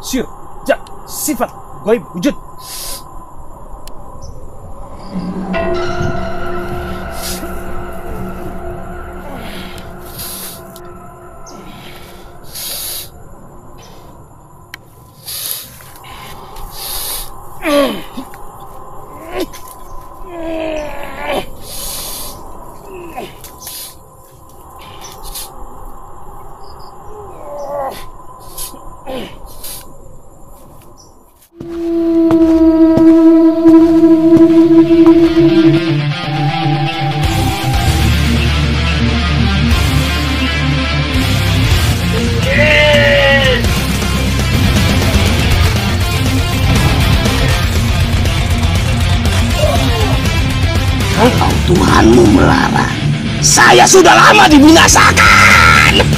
Sir, ja, sifat, gaib, wujud. Kalau Tuhanmu melarang, saya sudah lama dibinasakan.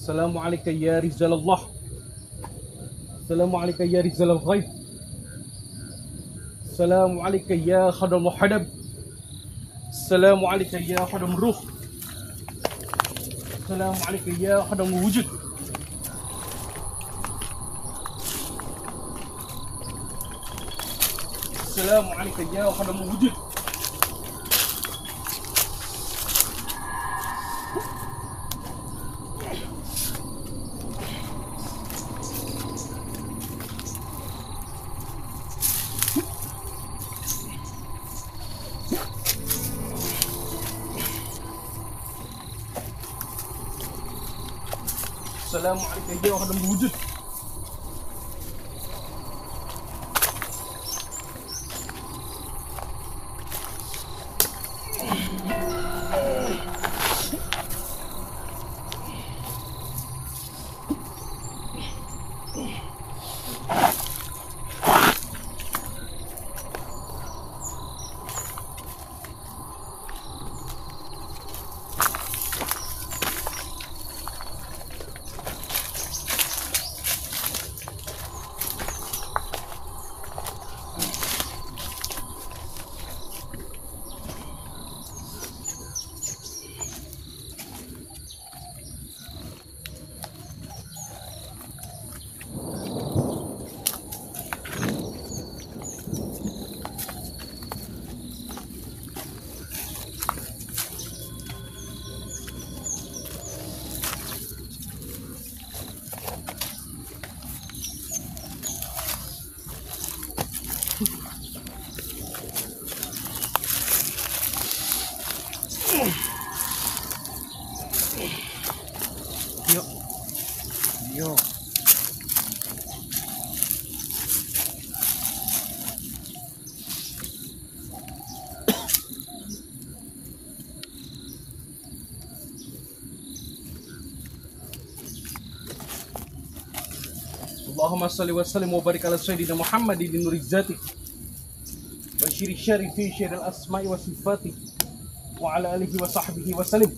Assalamualaikum ya Rizal Allah. Assalamualaikum ya Rizal al-Ghaib. Assalamualaikum ya Khadam Hadab. Assalamualaikum ya Khadam Ruh. Assalamualaikum ya Khadam Wujud. Assalamualaikum ya Khadam Wujud. Assalamualaikum ya Khadam Wujud. Yo. Allahumma salli wa sallim wa barik ala sayyidina Muhammadin nuri zati wa syiri syari fi syiril asma'i wa sifati wa ala alihi wa sahbihi wa sallim.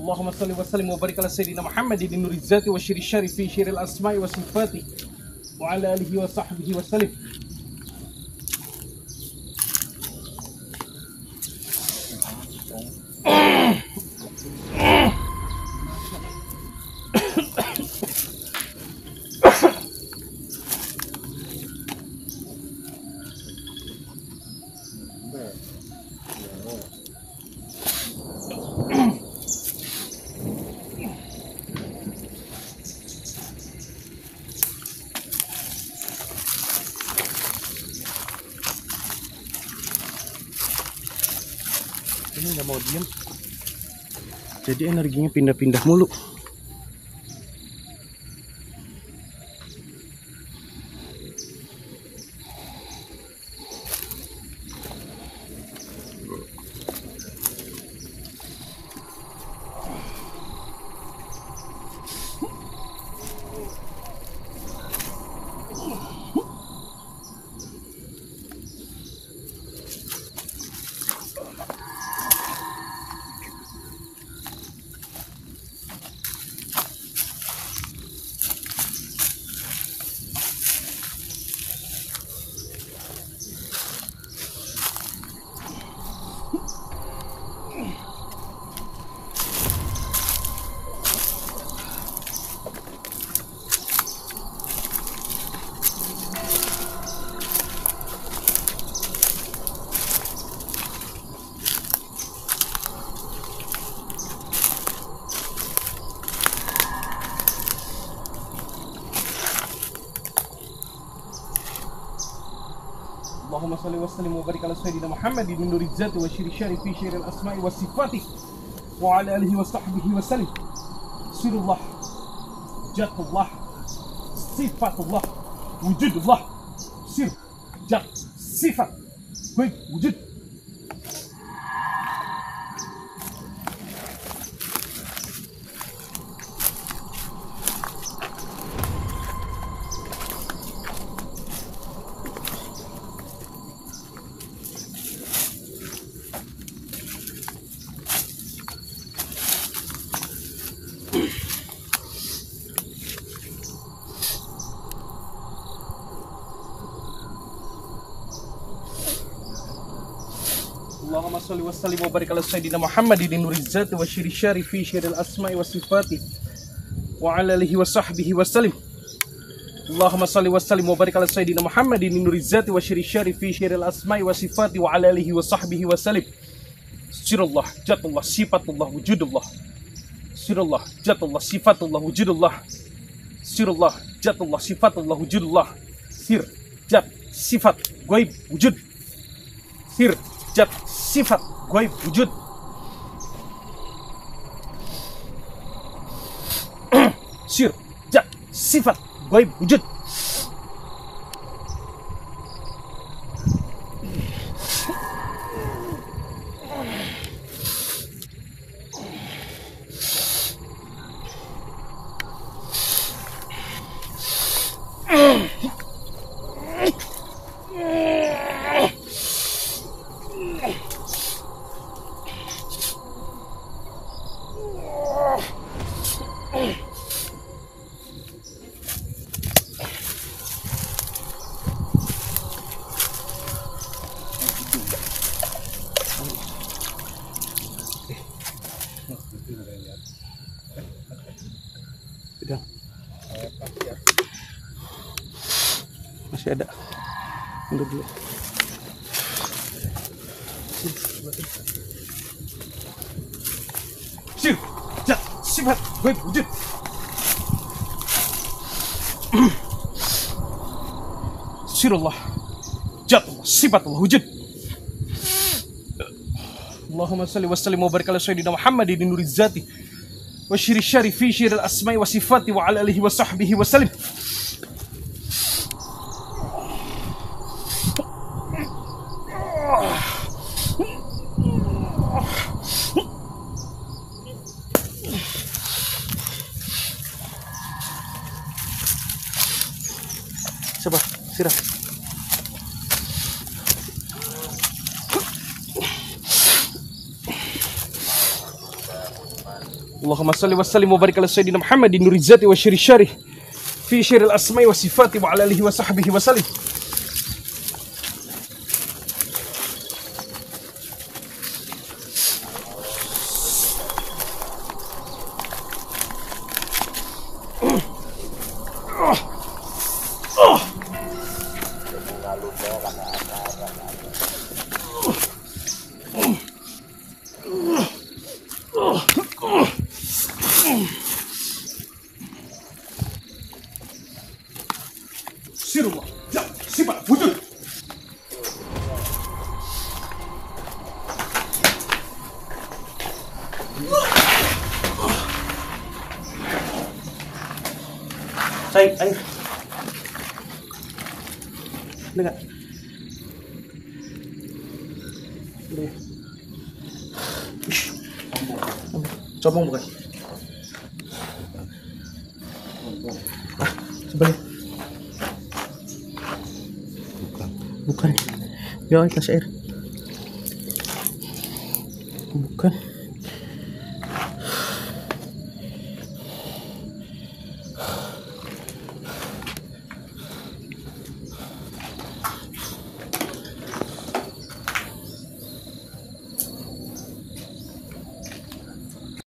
Allahumma salli wa sallim wa barik ala sayyidina Muhammadin nuri zati wa syiri syari fi syiril asma'i wa sifati wa ala alihi wa sahbihi wa sallim. Ini nggak mau diam, jadi energinya pindah-pindah mulu. اللهم صل وسلم وبارك على سيدنا محمد من نور الذات وشير الشر في شير الأسماء والصفات وعلى آله وصحبه وسلم. سر الله، جات الله، صفات الله، وجود الله. سر، جات، صفات، وجود. اللهم صل وسلم وبارك على سيدنا محمد نور الذات وشير الشر في شير الأسماء والصفات وعلى آله وصحبه وسلم. اللهم صل وسلم وبارك على سيدنا محمد نور الذات وشير الشر في شير الأسماء والصفات وعلى آله وصحبه وسلم. سر الله، جات الله، صفات الله، وجود الله. سر الله، جات الله، صفات الله، وجود الله. سر الله، جات الله، صفات الله، وجود الله. سر، جات، صفat, gaib, wujud. Sir, jat, sifat, gaib, wujud. Sir, jat, sifat, gaib, wujud. Masih ada. Mundur dulu. Sir, jat, sifat, gaib, wujud. Sirullah, jat, sifat Allah, wujud. Allahumma salli wa sallim wa barik ala sayyidina Muhammadin nuri zati wa syiri syari fi syiri al-asma'i wa sifati wa ala alihi wa sahbihi wa sallim. Sabar, sirah. Allahumma salli wa sallim wa barik ala sayyidina Muhammadin nuri zati wa syiri syari fi syiri al-asma'i wa sifati wa ala alihi wa sahbihi wa sallim. Sirullah, jat, sifat, wujud. Say, air. Dengar. Udah. Coba bukan. Sebelah. Bukan. Ya, kasih air. Bukan.